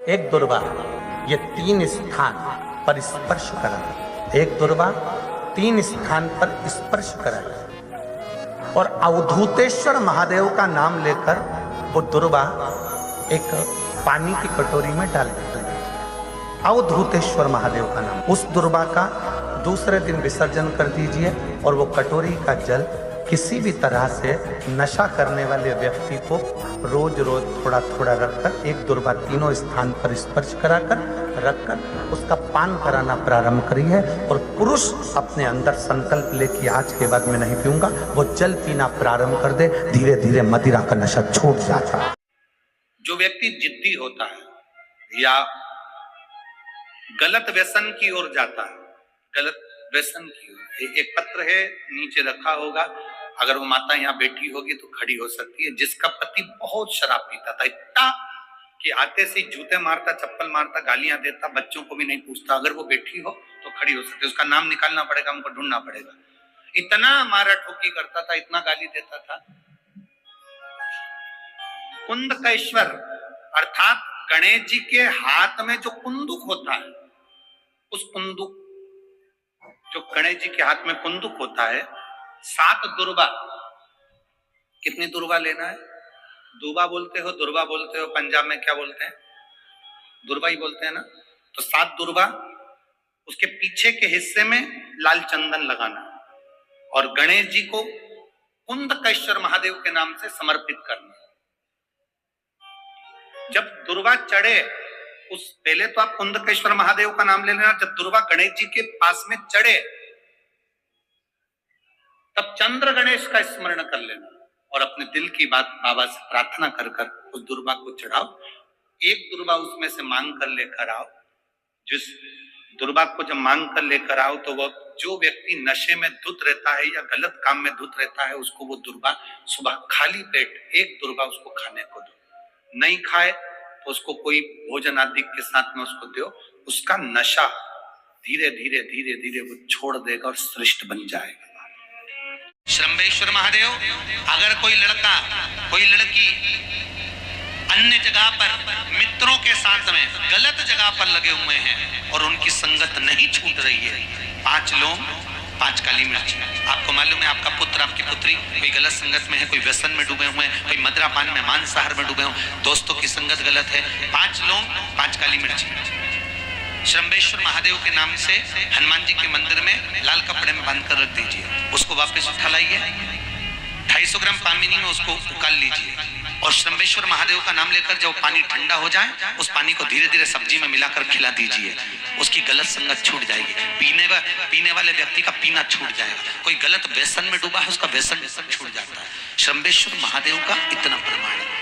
एक दुर्वा, ये 3 स्थान पर स्पर्श करा। एक दुर्वा 3 स्थान पर स्पर्श करा और अवधूतेश्वर महादेव का नाम लेकर वो दुर्वा एक पानी की कटोरी में डाल दी। अवधूतेश्वर महादेव का नाम, उस दुर्वा का दूसरे दिन विसर्जन कर दीजिए और वो कटोरी का जल किसी भी तरह से नशा करने वाले व्यक्ति को रोज रोज थोड़ा थोड़ा रखकर एक दुर्वा 3 स्थान पर स्पर्श कराकर रखकर उसका पान कराना प्रारंभ करिए। और पुरुष अपने अंदर संकल्प ले कि आज के बाद मैं नहीं पीऊंगा, वो जल पीना प्रारंभ कर दे, धीरे धीरे मदिरा का नशा छूट जाता है। जो व्यक्ति जिद्दी होता है या गलत व्यसन की ओर जाता है, गलत व्यसन की ओर, एक पत्र है नीचे रखा होगा, अगर वो माता यहाँ बैठी होगी तो खड़ी हो सकती है, जिसका पति बहुत शराब पीता था, इतना कि आते से जूते मारता, चप्पल मारता, गालियां देता, बच्चों को भी नहीं पूछता, अगर वो बैठी हो तो खड़ी हो सकती है, उसका नाम निकालना पड़ेगा, हमको ढूंढना पड़ेगा। इतना मारा ठोकी करता था, इतना गाली देता था। कुंदकेश्वर अर्थात गणेश जी के हाथ में जो कुंदुक होता है, उस कुंदुक, जो गणेश जी के हाथ में कुंदुक होता है, 7 दुर्वा, कितनी दुर्वा लेना है? दुर्वा बोलते हो, दुर्वा बोलते हो, पंजाब में क्या बोलते हैं? दुर्वा ही बोलते हैं ना। तो 7 दुर्वा, उसके पीछे के हिस्से में लाल चंदन लगाना और गणेश जी को कुंदकेश्वर महादेव के नाम से समर्पित करना। जब दुर्वा चढ़े, उस पहले तो आप कुंदकेश्वर महादेव का नाम ले लेना, जब दुर्वा गणेश जी के पास में चढ़े तब चंद्र गणेश का स्मरण कर लेना और अपने दिल की बात बाबा से प्रार्थना कर कर उस दुर्वा को चढ़ाओ। एक दुर्वा उसमें से मांग कर लेकर आओ। जिस दुर्वा को जब मांग कर लेकर आओ तो वो जो व्यक्ति नशे में धुत रहता है या गलत काम में धुत रहता है, उसको वो दुर्वा सुबह खाली पेट एक दुर्वा उसको खाने को दो। नहीं खाए तो उसको कोई भोजन आदि के साथ में उसको दो, उसका नशा धीरे धीरे धीरे धीरे वो छोड़ देगा और श्रेष्ठ बन जाएगा। श्रंबेश्वर महादेव, अगर कोई लड़का कोई लड़की अन्य जगह पर मित्रों के साथ में गलत जगह पर लगे हुए हैं और उनकी संगत नहीं छूट रही है, 5 लौंग 5 काली मिर्च। आपको मालूम है आपका पुत्र आपकी पुत्री कोई गलत संगत में है, कोई व्यसन में डूबे हुए हैं, कोई मदिरापान में मांसाहार में डूबे हुए, दोस्तों की संगत गलत है, 5 लौंग 5 काली मिर्च श्रंबेश्वर महादेव के नाम से हनुमान जी के मंदिर में लाल कपड़े में बांध कर रख दीजिए। उसको वापस उठा लाइए, 250 ग्राम पानी में उसको उकाल लीजिए और श्रंबेश्वर महादेव का नाम लेकर जब पानी ठंडा हो जाए, उस पानी को धीरे धीरे सब्जी में मिलाकर खिला दीजिए। उसकी गलत संगत छूट जाएगी, पीने वाले व्यक्ति का पीना छूट जाएगा। कोई गलत व्यसन में डूबा है, उसका व्यसन छूट जाता है। श्रंबेश्वर महादेव का इतना प्रमाण है।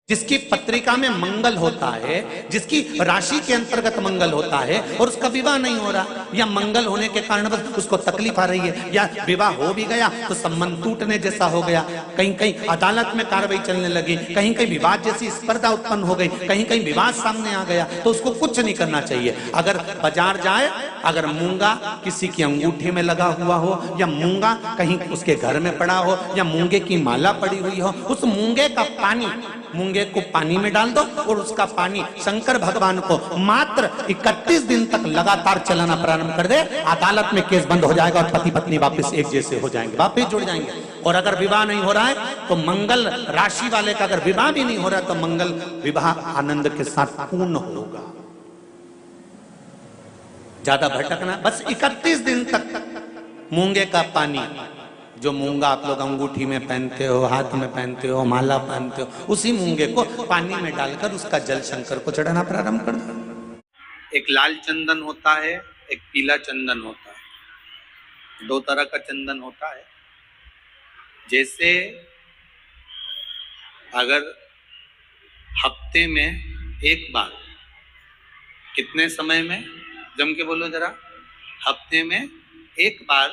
जिसकी पत्रिका में मंगल होता है, जिसकी राशि के अंतर्गत मंगल होता है और उसका विवाह नहीं हो रहा, या मंगल होने के कारण बस उसको तकलीफ आ रही है, या विवाह हो भी गया तो संबंध टूटने जैसा हो गया, कहीं कहीं अदालत में कार्रवाई चलने लगी, कहीं कहीं विवाद जैसी स्पर्धा उत्पन्न हो गई, कहीं कहीं विवाद सामने आ गया, तो उसको कुछ नहीं करना चाहिए। अगर बाजार जाए, अगर मूंगा किसी की अंगूठी में लगा हुआ हो या मूंगा कहीं उसके घर में पड़ा हो या मूंगे की माला पड़ी हुई हो, उस मूंगे का पानी, मूंगे को पानी में डाल दो और उसका पानी शंकर भगवान को मात्र 31 दिन तक लगातार चलाना प्रारंभ कर दे, अदालत में केस बंद हो जाएगा और पति पत्नी वापस एक जैसे हो जाएंगे, वापस जुड़ जाएंगे। और अगर विवाह नहीं हो रहा है तो मंगल राशि वाले का अगर विवाह भी नहीं हो रहा है तो मंगल विवाह आनंद के साथ पूर्ण होगा। ज्यादा भटकना, बस 31 दिन तक मूंगे का पानी, जो मूंगा आप लोग अंगूठी में पहनते हो, हाथ में पहनते हो, माला पहनते हो, उसी मूंगे को पानी में डालकर उसका जल शंकर को चढ़ाना प्रारंभ कर दो। एक लाल चंदन होता है, एक पीला चंदन होता है, 2 तरह का चंदन होता है। जैसे अगर हफ्ते में एक बार, कितने समय में, जम के बोलो जरा, हफ्ते में एक बार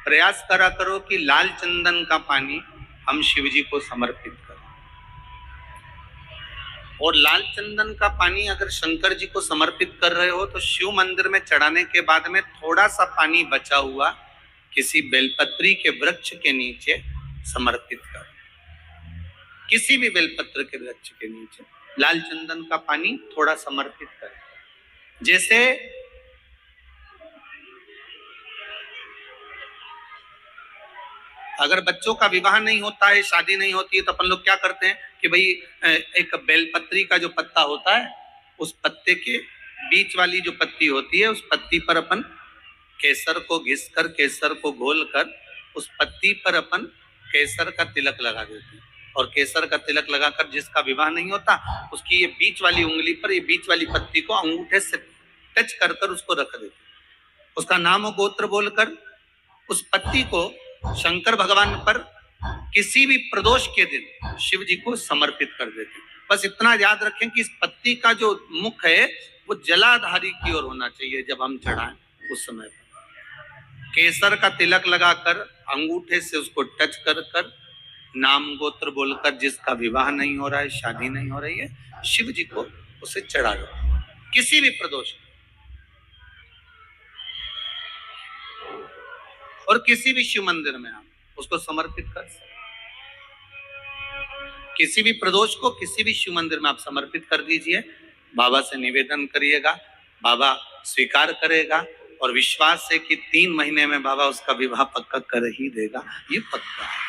प्रयास करा करो कि लाल चंदन का पानी हम शिव जी को समर्पित करें। और लाल चंदन का पानी अगर शंकर जी को समर्पित कर रहे हो तो शिव मंदिर में चढ़ाने के बाद में थोड़ा सा पानी बचा हुआ किसी बेलपत्री के वृक्ष के नीचे समर्पित करो। किसी भी बेलपत्र के वृक्ष के नीचे लाल चंदन का पानी थोड़ा समर्पित करें। जैसे अगर बच्चों का विवाह नहीं होता है, शादी नहीं होती है, तो अपन लोग क्या करते हैं कि भाई एक बेलपत्री का जो पत्ता होता है, उस पत्ते के बीच वाली जो पत्ती होती है, उस पत्ती पर अपन केसर को घिस कर, केसर को घोल कर, उस पत्ती पर अपन केसर का तिलक लगा देते हैं। और केसर का तिलक लगाकर जिसका विवाह नहीं होता, उसकी ये बीच वाली उंगली पर ये बीच वाली पत्ती को अंगूठे से टच कर कर उसको रख देते हैं। उसका नाम और गोत्र बोलकर उस पत्ती को शंकर भगवान पर किसी भी प्रदोष के दिन शिव जी को समर्पित कर देते। बस इतना याद रखें कि इस पत्ती का जो मुख है वो जलाधारी की ओर होना चाहिए। जब हम चढ़ाएं उस समय पर केसर का तिलक लगाकर अंगूठे से उसको टच कर कर नाम गोत्र बोलकर, जिसका विवाह नहीं हो रहा है, शादी नहीं हो रही है, शिव जी को उसे चढ़ा दो किसी भी प्रदोष। और किसी भी शिव मंदिर में आप उसको समर्पित कर सकते। किसी भी प्रदोष को किसी भी शिव मंदिर में आप समर्पित कर दीजिए। बाबा से निवेदन करिएगा, बाबा स्वीकार करेगा और विश्वास है कि 3 महीने में बाबा उसका विवाह पक्का कर ही देगा। ये पक्का है।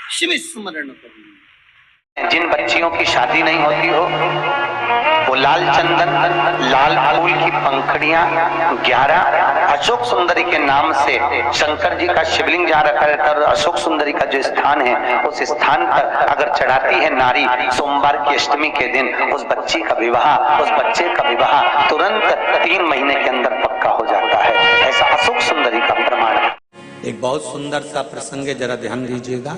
शिव स्मरण करिए। जिन बच्चियों की शादी नहीं होती हो, वो लाल चंदन, लाल फूल की पंखड़ियां 11 अशोक सुंदरी के नाम से शंकर जी का शिवलिंग जहाँ रखा रहता है, अशोक सुंदरी का जो स्थान है, उस स्थान पर अगर चढ़ाती है नारी सोमवार की अष्टमी के दिन, उस बच्ची का विवाह, उस बच्चे का विवाह तुरंत 3 महीने के अंदर पक्का हो जाता है। ऐसा अशोक सुंदरी का प्रमाण है। एक बहुत सुंदर सा प्रसंग है, जरा ध्यान दीजिएगा।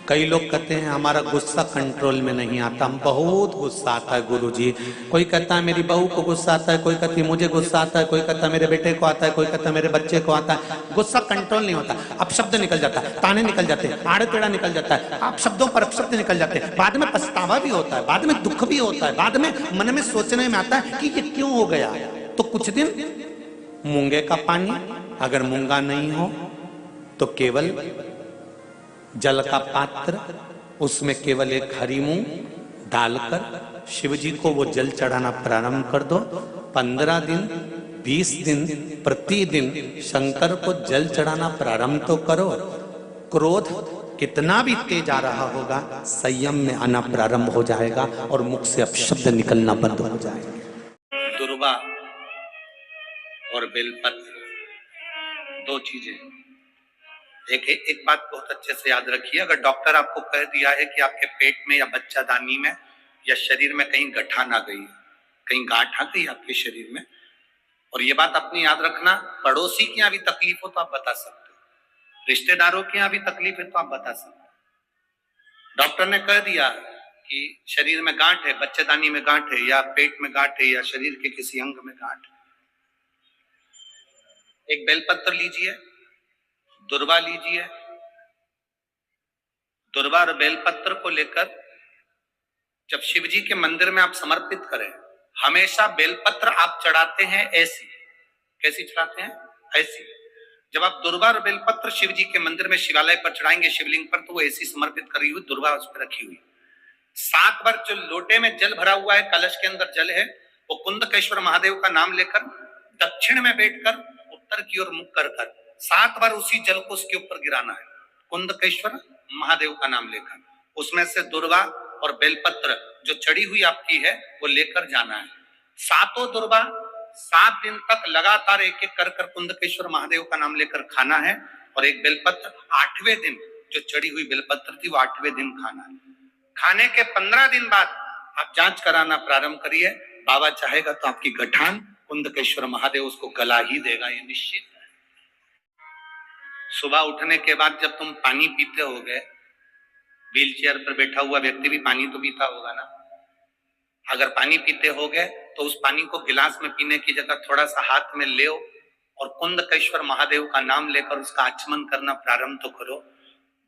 कई लोग कहते हैं हमारा गुस्सा कंट्रोल में नहीं आता, हम बहुत गुस्सा आता है गुरुजी। कोई कहता है मेरी बहू को गुस्सा आता है, कोई कहती है मुझे गुस्सा आता है, कोई कहता है मेरे बेटे को आता है, कोई कहता है मेरे बच्चे को आता है। गुस्सा कंट्रोल नहीं होता, अब शब्द निकल जाता है, ताने निकल जाते हैं, आड़े टेढ़ा निकल जाता है, आप शब्दों पर अपशब्द निकल जाते हैं। बाद में पछतावा भी होता है, बाद में दुख भी होता है, बाद में मन में सोचने में आता है कि ये क्यों हो गया। तो कुछ दिन मूंगे का पानी, अगर मूंगा नहीं हो तो केवल जल का पात्र, उसमें केवल एक हरी मूंग डालकर शिव जी को वो जल चढ़ाना प्रारंभ कर दो। 15 दिन 20 दिन प्रतिदिन शंकर को जल चढ़ाना प्रारंभ तो करो। क्रोध कितना भी तेज आ रहा होगा, संयम में आना प्रारंभ हो जाएगा और मुख से अपशब्द निकलना बंद हो जाएगा। दुर्वा और बेलपत्र 2 चीजें। एक बात बहुत अच्छे से याद रखिए, अगर डॉक्टर आपको कह दिया है कि आपके पेट में या बच्चादानी में या शरीर में कहीं गठान आ गई है, कहीं गांठ आ गई आपके शरीर में, और ये बात अपनी याद रखना, पड़ोसी के यहाँ भी तकलीफ हो तो आप बता सकते हो, रिश्तेदारों के यहाँ भी तकलीफ है तो आप बता सकते हो। डॉक्टर ने कह दिया कि शरीर में गांठ है, बच्चेदानी में गांठ है, या पेट में गांठ है, या शरीर के किसी अंग में गांठ है, एक बेलपत्र लीजिए, दुर्वा लीजिए। दुर्वा और बेलपत्र को लेकर जब शिव जी के मंदिर में आप समर्पित करें, हमेशा बेलपत्र आप चढ़ाते हैं ऐसी, कैसी चढ़ाते हैं? ऐसी। जब आप दुर्वा और बेलपत्र शिव जी के मंदिर में शिवालय पर चढ़ाएंगे, शिवलिंग पर, तो वो ऐसी समर्पित करी हुई दुर्वा उस पर रखी हुई। 7 बार जो लोटे में जल भरा हुआ है, कलश के अंदर जल है, वो कुंदकेश्वर महादेव का नाम लेकर दक्षिण में बैठकर उत्तर की ओर मुख कर 7 बार उसी जल को उसके ऊपर गिराना है, कुंदकेश्वर महादेव का नाम लेकर। उसमें से दुर्वा और बेलपत्र जो चढ़ी हुई आपकी है वो लेकर जाना है। 7 दुर्वा 7 दिन तक लगातार एक एक कर कुंदकेश्वर महादेव का नाम लेकर खाना है, और एक बेलपत्र 8वें दिन जो चढ़ी हुई बेलपत्र थी वो 8वें दिन खाना है। खाने के 15 दिन बाद आप जांच कराना प्रारंभ करिए। बाबा चाहेगा तो आपकी गठान कुंदकेश्वर महादेव उसको गला ही देगा, ये निश्चित। सुबह उठने के बाद जब तुम पानी पीते होगे, व्हील चेयर पर बैठा हुआ व्यक्ति भी पानी तो पीता होगा ना, अगर पानी पीते होगे तो उस पानी को गिलास में पीने की जगह थोड़ा सा हाथ में ले और कुंदकेश्वर महादेव का नाम लेकर उसका आचमन करना प्रारंभ तो करो।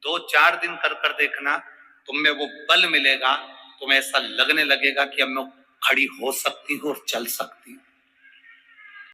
2-4 दिन कर देखना, तुम में वो बल मिलेगा, तुम्हें ऐसा लगने लगेगा कि अब मैं खड़ी हो सकती हूँ और चल सकती हूँ।